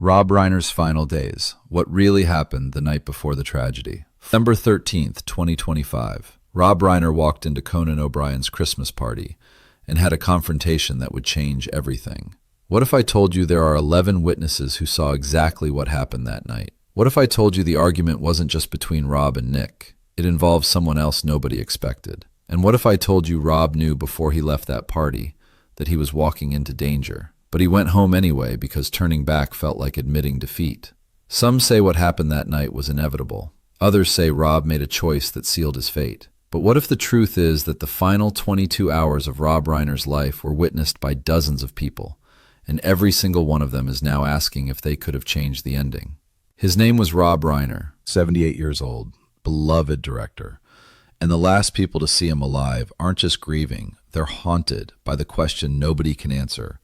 Rob Reiner's final days. What really happened the night before the tragedy. December 13th, 2025. Rob Reiner walked into Conan O'Brien's Christmas party and had a confrontation that would change everything. What if I told you there are 11 witnesses who saw exactly what happened that night? What if I told you the argument wasn't just between Rob and Nick? It involved someone else nobody expected. And what if I told you Rob knew before he left that party that he was walking into danger? But he went home anyway because turning back felt like admitting defeat. Some say what happened that night was inevitable. Others say Rob made a choice that sealed his fate. But what if the truth is that the final 22 hours of Rob Reiner's life were witnessed by dozens of people, and every single one of them is now asking if they could have changed the ending? His name was Rob Reiner, 78 years old, beloved director. And the last people to see him alive aren't just grieving, they're haunted by the question nobody can answer.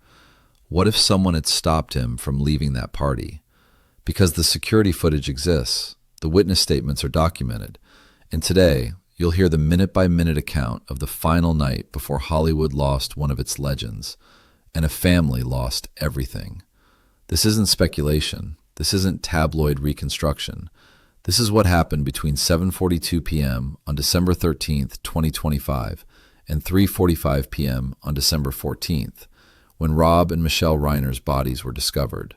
What if someone had stopped him from leaving that party? Because the security footage exists, the witness statements are documented, and today you'll hear the minute-by-minute account of the final night before Hollywood lost one of its legends, and a family lost everything. This isn't speculation. This isn't tabloid reconstruction. This is what happened between 7:42 p.m. on December 13th, 2025, and 3:45 p.m. on December 14th, when Rob and Michelle Reiner's bodies were discovered.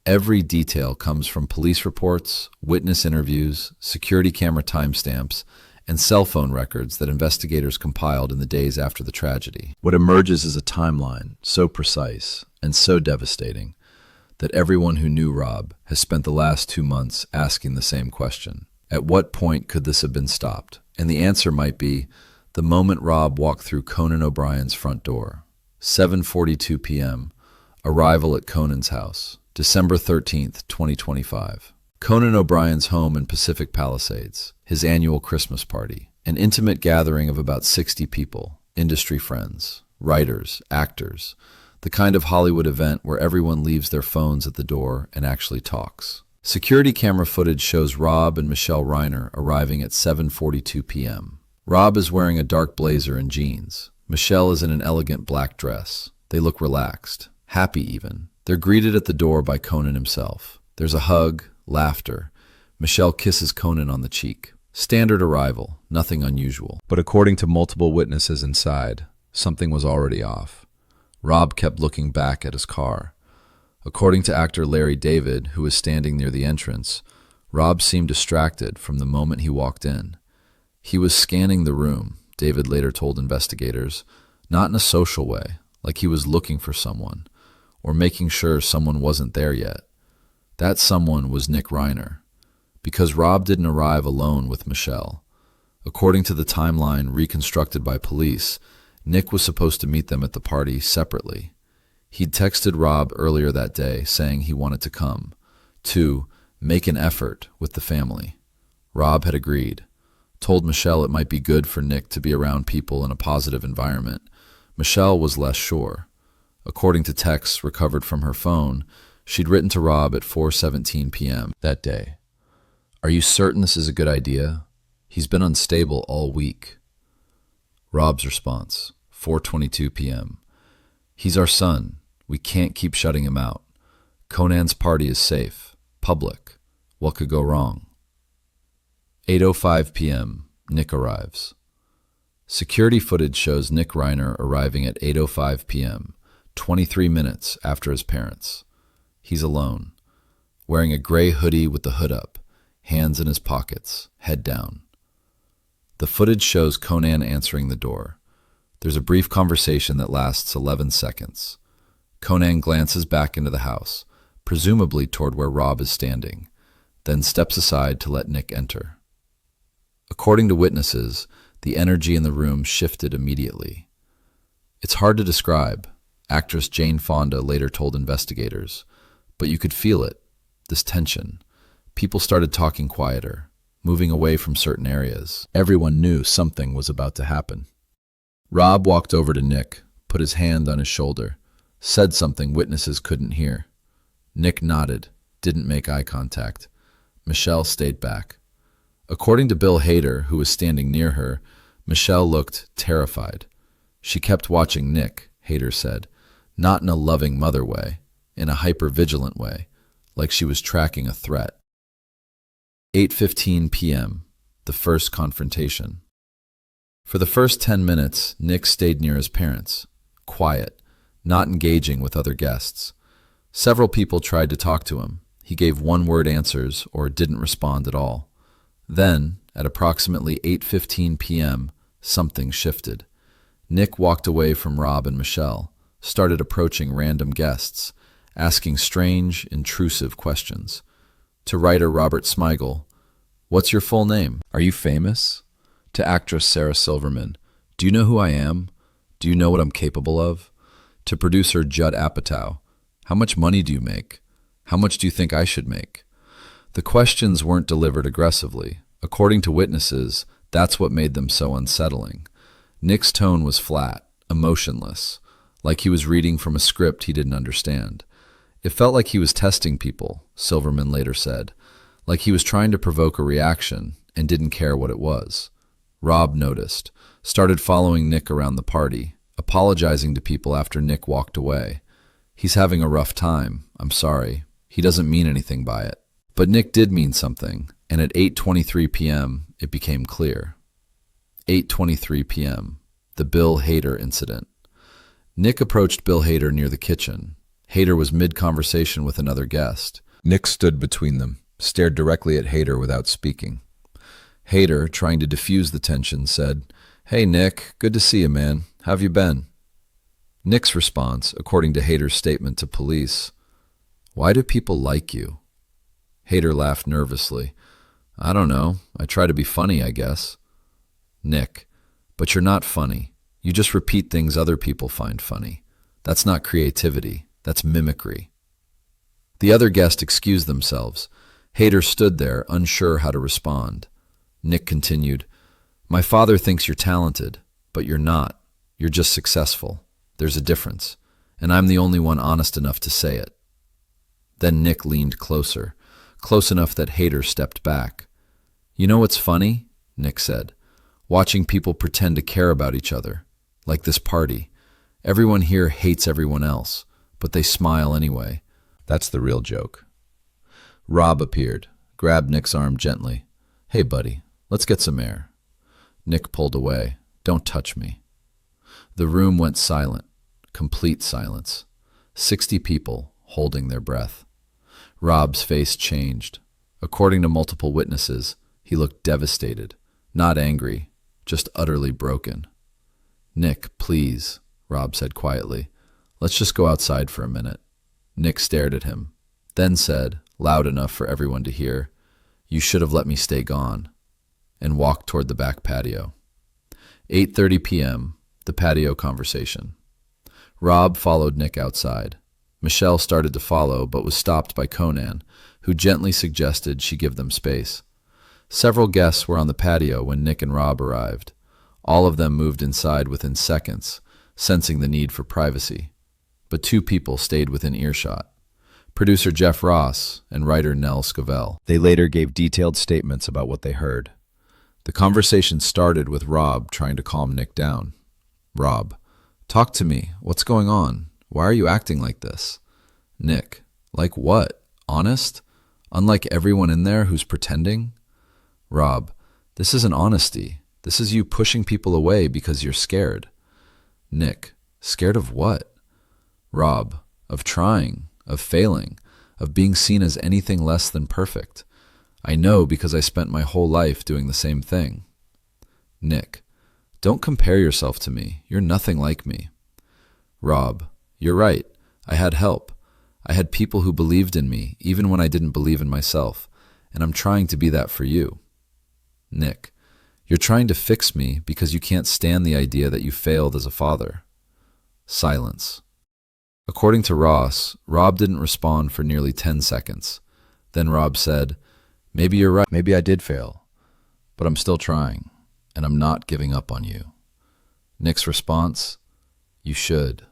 Every detail comes from police reports, witness interviews, security camera timestamps, and cell phone records that investigators compiled in the days after the tragedy. What emerges is a timeline so precise and so devastating that everyone who knew Rob has spent the last 2 months asking the same question. At what point could this have been stopped? And the answer might be the moment Rob walked through Conan O'Brien's front door. 7:42 p.m., arrival at Conan's house, December 13th, 2025. Conan O'Brien's home in Pacific Palisades, his annual Christmas party, an intimate gathering of about 60 people, industry friends, writers, actors, the kind of Hollywood event where everyone leaves their phones at the door and actually talks. Security camera footage shows Rob and Michelle Reiner arriving at 7:42 p.m. Rob is wearing a dark blazer and jeans. Michelle is in an elegant black dress. They look relaxed, happy even. They're greeted at the door by Conan himself. There's a hug, laughter. Michelle kisses Conan on the cheek. Standard arrival, nothing unusual. But according to multiple witnesses inside, something was already off. Rob kept looking back at his car. According to actor Larry David, who was standing near the entrance, Rob seemed distracted from the moment he walked in. He was scanning the room, David later told investigators, not in a social way, like he was looking for someone, or making sure someone wasn't there yet. That someone was Nick Reiner, because Rob didn't arrive alone with Michelle. According to the timeline reconstructed by police, Nick was supposed to meet them at the party separately. He'd texted Rob earlier that day saying he wanted to come, to make an effort with the family. Rob had agreed, told Michelle it might be good for Nick to be around people in a positive environment. Michelle was less sure. According to texts recovered from her phone, she'd written to Rob at 4:17 p.m. that day. "Are you certain this is a good idea? He's been unstable all week." Rob's response, 4:22 p.m. "He's our son. We can't keep shutting him out. Conan's party is safe, public. What could go wrong?" 8:05 p.m., Nick arrives. Security footage shows Nick Reiner arriving at 8:05 p.m., 23 minutes after his parents. He's alone, wearing a gray hoodie with the hood up, hands in his pockets, head down. The footage shows Conan answering the door. There's a brief conversation that lasts 11 seconds. Conan glances back into the house, presumably toward where Rob is standing, then steps aside to let Nick enter. According to witnesses, the energy in the room shifted immediately. It's hard to describe, actress Jane Fonda later told investigators, but you could feel it, this tension. People started talking quieter, moving away from certain areas. Everyone knew something was about to happen. Rob walked over to Nick, put his hand on his shoulder, said something witnesses couldn't hear. Nick nodded, didn't make eye contact. Michelle stayed back. According to Bill Hader, who was standing near her, Michelle looked terrified. She kept watching Nick, Hader said, not in a loving mother way, in a hyper-vigilant way, like she was tracking a threat. 8:15 p.m., the first confrontation. For the first 10 minutes, Nick stayed near his parents, quiet, not engaging with other guests. Several people tried to talk to him. He gave one-word answers or didn't respond at all. Then, at approximately 8:15 p.m., something shifted. Nick walked away from Rob and Michelle, started approaching random guests, asking strange, intrusive questions. To writer Robert Smigel, "What's your full name? Are you famous?" To actress Sarah Silverman, "Do you know who I am? Do you know what I'm capable of?" To producer Judd Apatow, "How much money do you make? How much do you think I should make?" The questions weren't delivered aggressively. According to witnesses, that's what made them so unsettling. Nick's tone was flat, emotionless, like he was reading from a script he didn't understand. It felt like he was testing people, Silverman later said, like he was trying to provoke a reaction and didn't care what it was. Rob noticed, started following Nick around the party, apologizing to people after Nick walked away. "He's having a rough time. I'm sorry. He doesn't mean anything by it." But Nick did mean something, and at 8:23 p.m., it became clear. 8:23 p.m., the Bill Hader incident. Nick approached Bill Hader near the kitchen. Hader was mid-conversation with another guest. Nick stood between them, stared directly at Hader without speaking. Hader, trying to diffuse the tension, said, "Hey, Nick, good to see you, man. How've you been?" Nick's response, according to Hader's statement to police, "Why do people like you?" Hader laughed nervously. "I don't know. I try to be funny, I guess." Nick, "But you're not funny. You just repeat things other people find funny. That's not creativity. That's mimicry." The other guests excused themselves. Hader stood there, unsure how to respond. Nick continued, "My father thinks you're talented, but you're not. You're just successful. There's a difference, and I'm the only one honest enough to say it." Then Nick leaned closer, close enough that Hader stepped back. "You know what's funny?" Nick said. "Watching people pretend to care about each other, like this party. Everyone here hates everyone else, but they smile anyway. That's the real joke." Rob appeared, grabbed Nick's arm gently. "Hey, buddy, let's get some air." Nick pulled away. "Don't touch me." The room went silent, complete silence. 60 people holding their breath. Rob's face changed. According to multiple witnesses, he looked devastated, not angry, just utterly broken. "Nick, please," Rob said quietly. "Let's just go outside for a minute." Nick stared at him, then said, loud enough for everyone to hear, "You should have let me stay gone," and walked toward the back patio. 8:30 p.m., the patio conversation. Rob followed Nick outside. Michelle started to follow, but was stopped by Conan, who gently suggested she give them space. Several guests were on the patio when Nick and Rob arrived. All of them moved inside within seconds, sensing the need for privacy. But 2 people stayed within earshot. Producer Jeff Ross and writer Nell Scovell. They later gave detailed statements about what they heard. The conversation started with Rob trying to calm Nick down. "Rob, talk to me. What's going on? Why are you acting like this?" Nick, "Like what? Honest? Unlike everyone in there who's pretending?" Rob, "This isn't honesty. This is you pushing people away because you're scared." Nick, "Scared of what?" Rob, "Of trying, of failing, of being seen as anything less than perfect. I know because I spent my whole life doing the same thing." Nick, "Don't compare yourself to me. You're nothing like me." Rob, "You're right. I had help. I had people who believed in me, even when I didn't believe in myself, and I'm trying to be that for you." Nick, "You're trying to fix me because you can't stand the idea that you failed as a father." Silence. According to Ross, Rob didn't respond for nearly 10 seconds. Then Rob said, "Maybe you're right. Maybe I did fail. But I'm still trying, and I'm not giving up on you." Nick's response, "You should."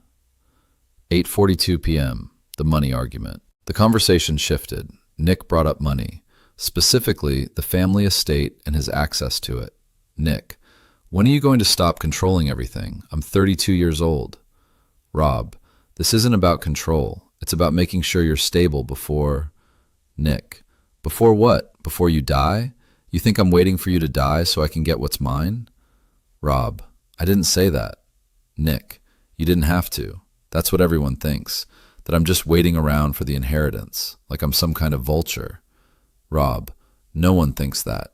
8:42 p.m., the money argument. The conversation shifted. Nick brought up money, specifically the family estate and his access to it. Nick, "When are you going to stop controlling everything? I'm 32 years old." Rob, "This isn't about control. It's about making sure you're stable before..." Nick. Before what? Before you die? You think I'm waiting for you to die so I can get what's mine? Rob. I didn't say that. Nick. You didn't have to. That's what everyone thinks, that I'm just waiting around for the inheritance, like I'm some kind of vulture. Rob. No one thinks that.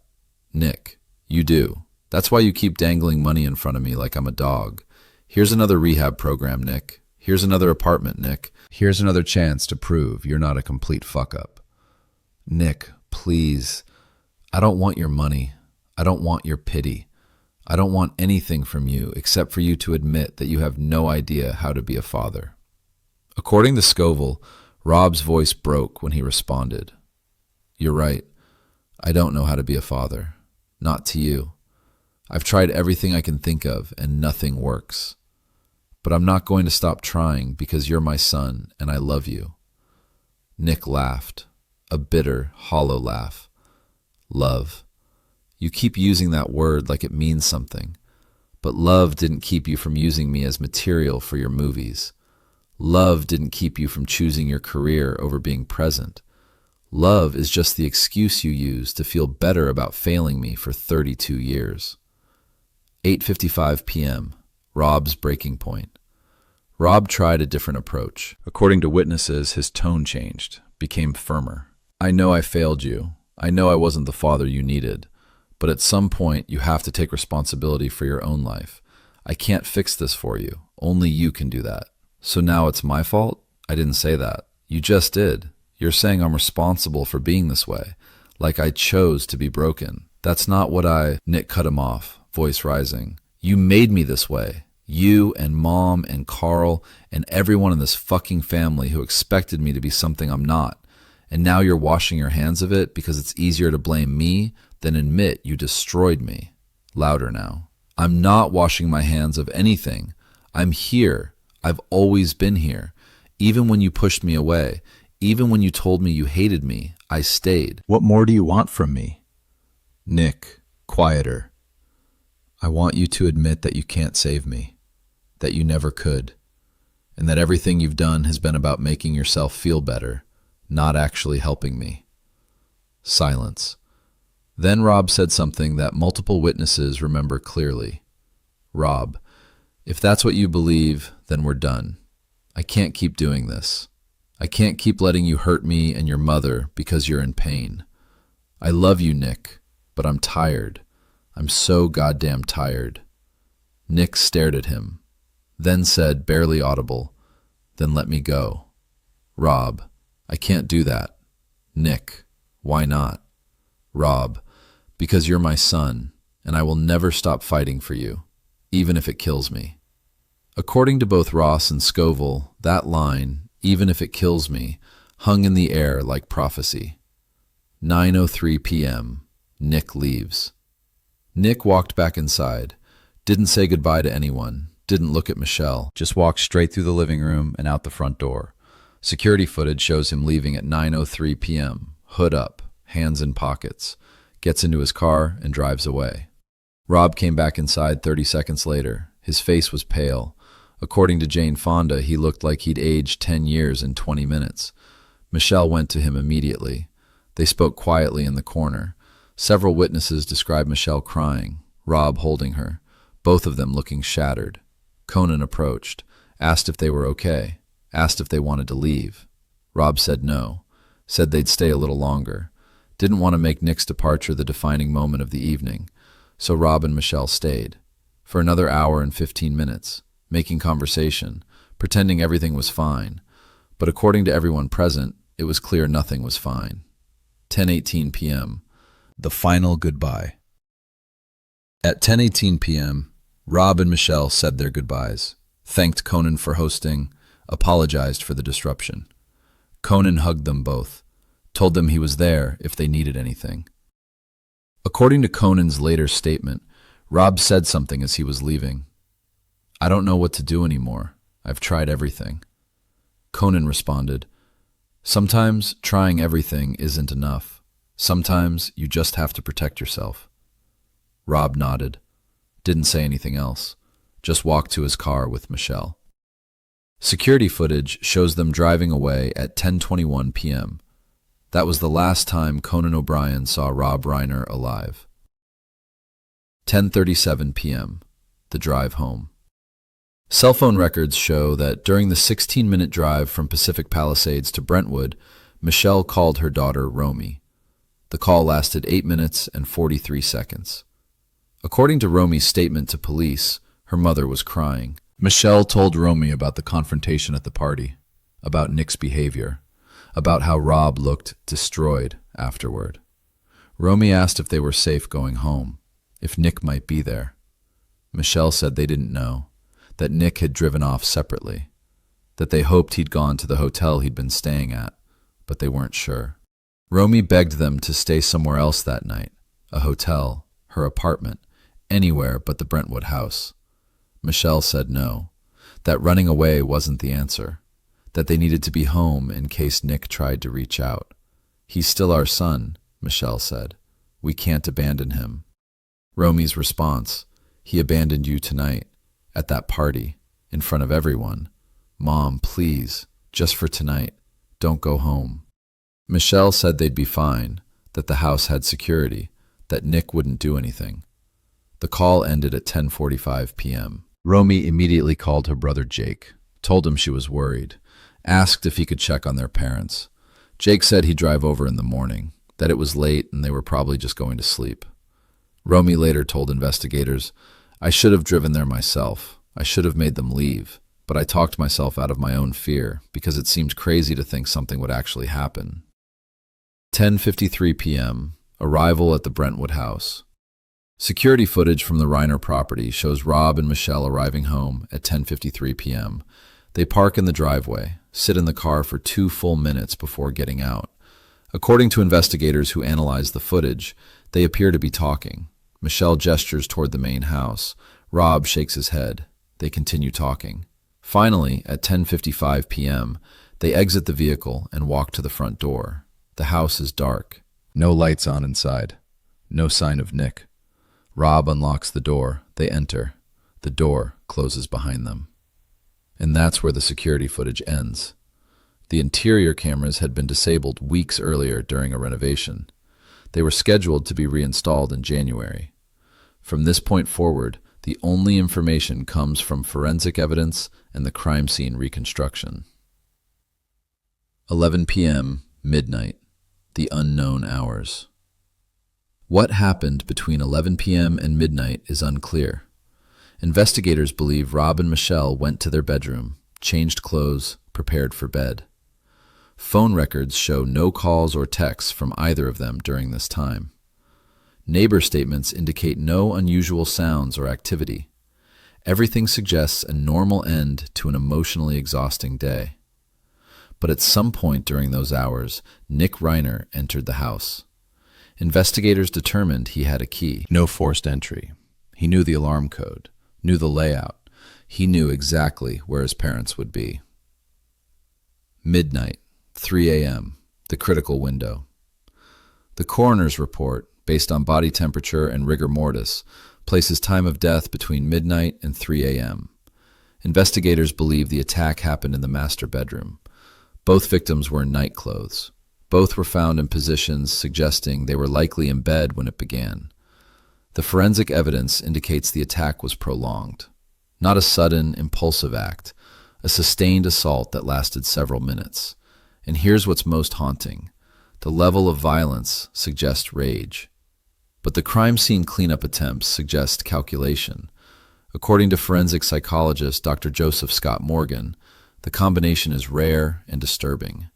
Nick. You do. That's why you keep dangling money in front of me like I'm a dog. Here's another rehab program, Nick. Here's another apartment, Nick. Here's another chance to prove you're not a complete fuck-up. Nick, please. I don't want your money. I don't want your pity. I don't want anything from you except for you to admit that you have no idea how to be a father. According to Scoville, Rob's voice broke when he responded. You're right. I don't know how to be a father. Not to you. I've tried everything I can think of and nothing works. But I'm not going to stop trying because you're my son and I love you. Nick laughed, a bitter, hollow laugh. Love. You keep using that word like it means something. But love didn't keep you from using me as material for your movies. Love didn't keep you from choosing your career over being present. Love is just the excuse you use to feel better about failing me for 32 years. 8:55 p.m., Rob's breaking point. Rob tried a different approach. According to witnesses, his tone changed, became firmer. I know I failed you. I know I wasn't the father you needed. But at some point, you have to take responsibility for your own life. I can't fix this for you. Only you can do that. So now it's my fault? I didn't say that. You just did. You're saying I'm responsible for being this way, like I chose to be broken. That's not what Nick cut him off, voice rising. You made me this way. You and Mom and Carl and everyone in this fucking family who expected me to be something I'm not. And now you're washing your hands of it because it's easier to blame me than admit you destroyed me. Louder now. I'm not washing my hands of anything. I'm here. I've always been here. Even when you pushed me away, even when you told me you hated me, I stayed. What more do you want from me? Nick, quieter. I want you to admit that you can't save me, that you never could, and that everything you've done has been about making yourself feel better, not actually helping me. Silence. Then Rob said something that multiple witnesses remember clearly. Rob, if that's what you believe, then we're done. I can't keep doing this. I can't keep letting you hurt me and your mother because you're in pain. I love you, Nick, but I'm tired. I'm so goddamn tired. Nick stared at him, then said, barely audible, then let me go. Rob, I can't do that. Nick, why not? Rob, because you're my son, and I will never stop fighting for you, even if it kills me. According to both Ross and Scoville, that line, even if it kills me, hung in the air like prophecy. 9:03 p.m., Nick leaves. Nick walked back inside, didn't say goodbye to anyone, didn't look at Michelle, just walked straight through the living room and out the front door. Security footage shows him leaving at 9:03 p.m., hood up, hands in pockets, gets into his car and drives away. Rob came back inside 30 seconds later. His face was pale. According to Jane Fonda, he looked like he'd aged 10 years in 20 minutes. Michelle went to him immediately. They spoke quietly in the corner. Several witnesses described Michelle crying, Rob holding her, both of them looking shattered. Conan approached, asked if they were okay, asked if they wanted to leave. Rob said no, said they'd stay a little longer. Didn't want to make Nick's departure the defining moment of the evening, so Rob and Michelle stayed. For another hour and 15 minutes, making conversation, pretending everything was fine. But according to everyone present, it was clear nothing was fine. 10:18 p.m., the final goodbye. At 10:18 p.m., Rob and Michelle said their goodbyes, thanked Conan for hosting, apologized for the disruption. Conan hugged them both, told them he was there if they needed anything. According to Conan's later statement, Rob said something as he was leaving. I don't know what to do anymore. I've tried everything. Conan responded, sometimes trying everything isn't enough. Sometimes you just have to protect yourself. Rob nodded, didn't say anything else, just walked to his car with Michelle. Security footage shows them driving away at 10:21 p.m. That was the last time Conan O'Brien saw Rob Reiner alive. 10:37 p.m. The drive home. Cell phone records show that during the 16-minute drive from Pacific Palisades to Brentwood, Michelle called her daughter Romy. The call lasted 8 minutes and 43 seconds. According to Romy's statement to police, her mother was crying. Michelle told Romy about the confrontation at the party, about Nick's behavior, about how Rob looked destroyed afterward. Romy asked if they were safe going home, if Nick might be there. Michelle said they didn't know, that Nick had driven off separately, that they hoped he'd gone to the hotel he'd been staying at, but they weren't sure. Romy begged them to stay somewhere else that night, a hotel, her apartment, anywhere but the Brentwood house. Michelle said no, that running away wasn't the answer, that they needed to be home in case Nick tried to reach out. He's still our son, Michelle said. We can't abandon him. Romy's response, he abandoned you tonight, at that party, in front of everyone. Mom, please, just for tonight, don't go home. Michelle said they'd be fine, that the house had security, that Nick wouldn't do anything. The call ended at 10:45 p.m. Romy immediately called her brother Jake, told him she was worried, asked if he could check on their parents. Jake said he'd drive over in the morning, that it was late and they were probably just going to sleep. Romy later told investigators, I should have driven there myself. I should have made them leave, but I talked myself out of my own fear because it seemed crazy to think something would actually happen. 10:53 p.m. Arrival at the Brentwood house. Security footage from the Reiner property shows Rob and Michelle arriving home at 10:53 p.m. They park in the driveway, sit in the car for 2 full minutes before getting out. According to investigators who analyzed the footage, they appear to be talking. Michelle gestures toward the main house. Rob shakes his head. They continue talking. Finally, at 10:55 p.m., they exit the vehicle and walk to the front door. The house is dark. No lights on inside. No sign of Nick. Rob unlocks the door. They enter. The door closes behind them. And that's where the security footage ends. The interior cameras had been disabled weeks earlier during a renovation. They were scheduled to be reinstalled in January. From this point forward, the only information comes from forensic evidence and the crime scene reconstruction. 11 p.m., midnight, the unknown hours. What happened between 11 p.m. and midnight is unclear. Investigators believe Rob and Michelle went to their bedroom, changed clothes, prepared for bed. Phone records show no calls or texts from either of them during this time. Neighbor statements indicate no unusual sounds or activity. Everything suggests a normal end to an emotionally exhausting day. But at some point during those hours, Nick Reiner entered the house. Investigators determined he had a key. No forced entry. He knew the alarm code, knew the layout. He knew exactly where his parents would be. Midnight, 3 a.m., the critical window. The coroner's report, based on body temperature and rigor mortis, places time of death between midnight and 3 a.m. Investigators believe the attack happened in the master bedroom. Both victims were in night clothes. Both were found in positions suggesting they were likely in bed when it began. The forensic evidence indicates the attack was prolonged. Not a sudden, impulsive act, a sustained assault that lasted several minutes. And here's what's most haunting. The level of violence suggests rage. But the crime scene cleanup attempts suggest calculation. According to forensic psychologist Dr. Joseph Scott Morgan, the combination is rare and disturbing.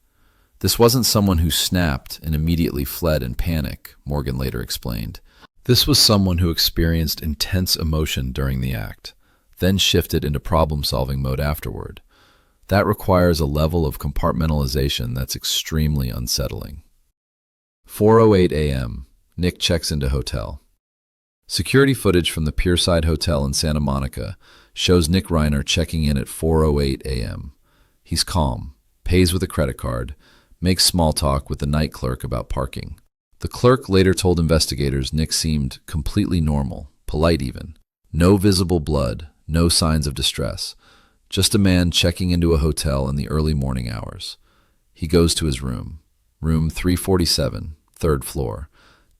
This wasn't someone who snapped and immediately fled in panic, Morgan later explained. This was someone who experienced intense emotion during the act, then shifted into problem-solving mode afterward. That requires a level of compartmentalization that's extremely unsettling. 4:08 a.m. Nick checks into hotel. Security footage from the Pierside Hotel in Santa Monica shows Nick Reiner checking in at 4:08 a.m. He's calm, pays with a credit card, makes small talk with the night clerk about parking. The clerk later told investigators Nick seemed completely normal, polite even. No visible blood, no signs of distress. Just a man checking into a hotel in the early morning hours. He goes to his room. room 347, third floor.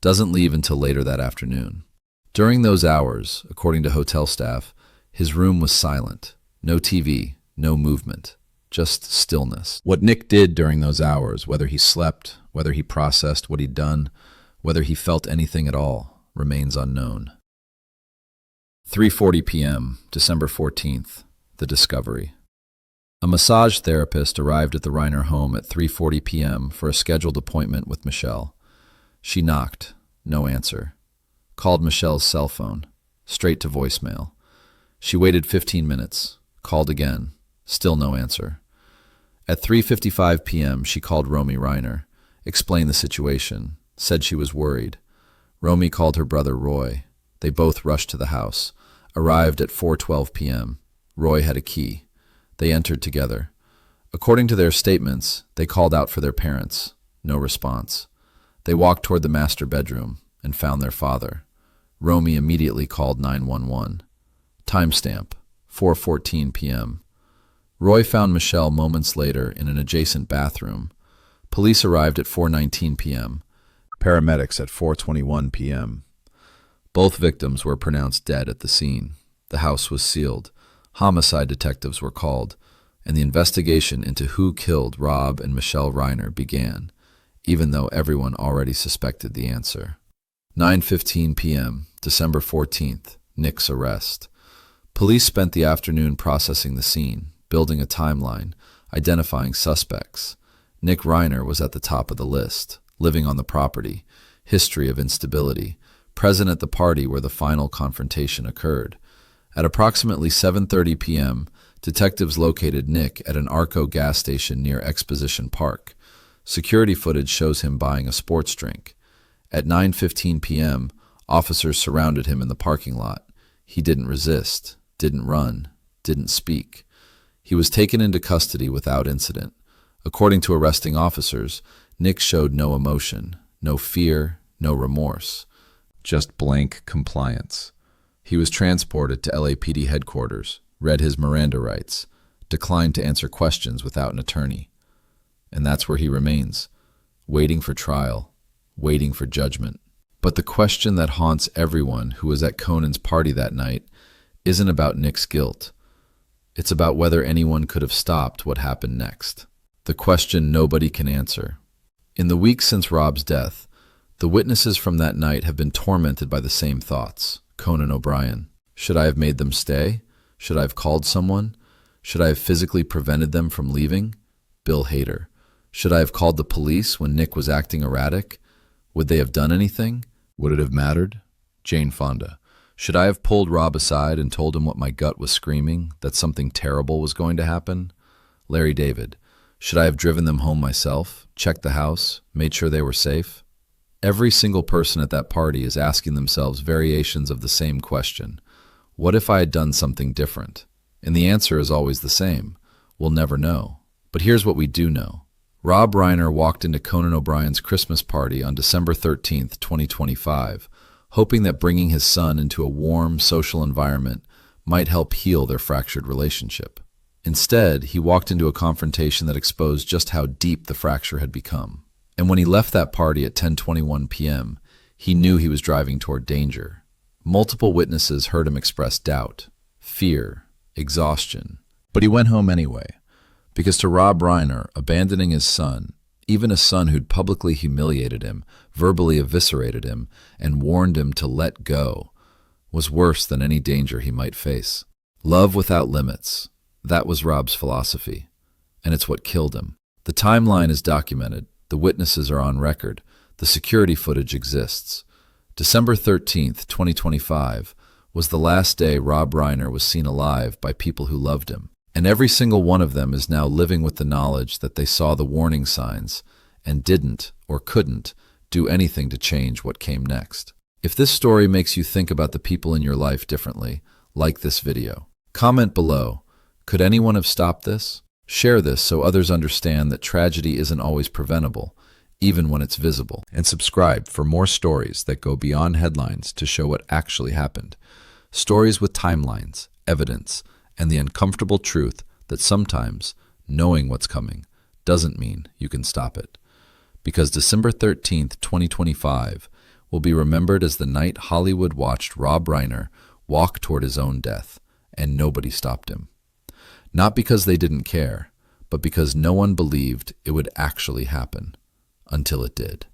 Doesn't leave until later that afternoon. During those hours, according to hotel staff, his room was silent. No TV, no movement, just stillness. What Nick did during those hours, whether he slept, whether he processed what he'd done, whether he felt anything at all, remains unknown. 3:40 p.m., December 14th, the discovery. A massage therapist arrived at the Reiner home at 3:40 p.m. for a scheduled appointment with Michelle. She knocked, no answer. Called Michelle's cell phone, straight to voicemail. She waited 15 minutes, called again, still no answer. At 3:55 p.m., she called Romy Reiner, explained the situation, said she was worried. Romy called her brother Roy. They both rushed to the house, arrived at 4:12 p.m. Roy had a key. They entered together. According to their statements, they called out for their parents. No response. They walked toward the master bedroom and found their father. Romy immediately called 911. Timestamp, 4:14 p.m. Roy found Michelle moments later in an adjacent bathroom. Police arrived at 4:19 p.m. Paramedics at 4:21 p.m. Both victims were pronounced dead at the scene. The house was sealed. Homicide detectives were called, and the investigation into who killed Rob and Michelle Reiner began, even though everyone already suspected the answer. 9:15 p.m., December 14th, Nick's arrest. Police spent the afternoon processing the scene, building a timeline, identifying suspects. Nick Reiner was at the top of the list, living on the property, history of instability, present at the party where the final confrontation occurred. At approximately 7:30 p.m., detectives located Nick at an Arco gas station near Exposition Park. Security footage shows him buying a sports drink. At 9:15 p.m., officers surrounded him in the parking lot. He didn't resist, didn't run, didn't speak. He was taken into custody without incident. According to arresting officers, Nick showed no emotion, no fear, no remorse, just blank compliance. He was transported to LAPD headquarters, read his Miranda rights, declined to answer questions without an attorney. And that's where he remains, waiting for trial, waiting for judgment. But the question that haunts everyone who was at Conan's party that night isn't about Nick's guilt. It's about whether anyone could have stopped what happened next. The question nobody can answer. In the weeks since Rob's death, the witnesses from that night have been tormented by the same thoughts. Conan O'Brien. Should I have made them stay? Should I have called someone? Should I have physically prevented them from leaving? Bill Hader. Should I have called the police when Nick was acting erratic? Would they have done anything? Would it have mattered? Jane Fonda. Should I have pulled Rob aside and told him what my gut was screaming, that something terrible was going to happen? Larry David. Should I have driven them home myself, checked the house, made sure they were safe? Every single person at that party is asking themselves variations of the same question. What if I had done something different? And the answer is always the same. We'll never know. But here's what we do know. Rob Reiner walked into Conan O'Brien's Christmas party on December 13th, 2025, hoping that bringing his son into a warm, social environment might help heal their fractured relationship. Instead, he walked into a confrontation that exposed just how deep the fracture had become. And when he left that party at 10:21 p.m., he knew he was driving toward danger. Multiple witnesses heard him express doubt, fear, exhaustion. But he went home anyway, because to Rob Reiner, abandoning his son, even a son who'd publicly humiliated him, verbally eviscerated him, and warned him to let go, was worse than any danger he might face. Love without limits. That was Rob's philosophy, and it's what killed him. The timeline is documented. The witnesses are on record. The security footage exists. December 13th, 2025, was the last day Rob Reiner was seen alive by people who loved him. And every single one of them is now living with the knowledge that they saw the warning signs and didn't or couldn't do anything to change what came next. If this story makes you think about the people in your life differently, like this video. Comment below. Could anyone have stopped this? Share this so others understand that tragedy isn't always preventable, even when it's visible. And subscribe for more stories that go beyond headlines to show what actually happened. Stories with timelines, evidence, and the uncomfortable truth that sometimes knowing what's coming doesn't mean you can stop it. because December 13th, 2025 will be remembered as the night Hollywood watched Rob Reiner walk toward his own death, and nobody stopped him. Not because they didn't care, but because no one believed it would actually happen, until it did.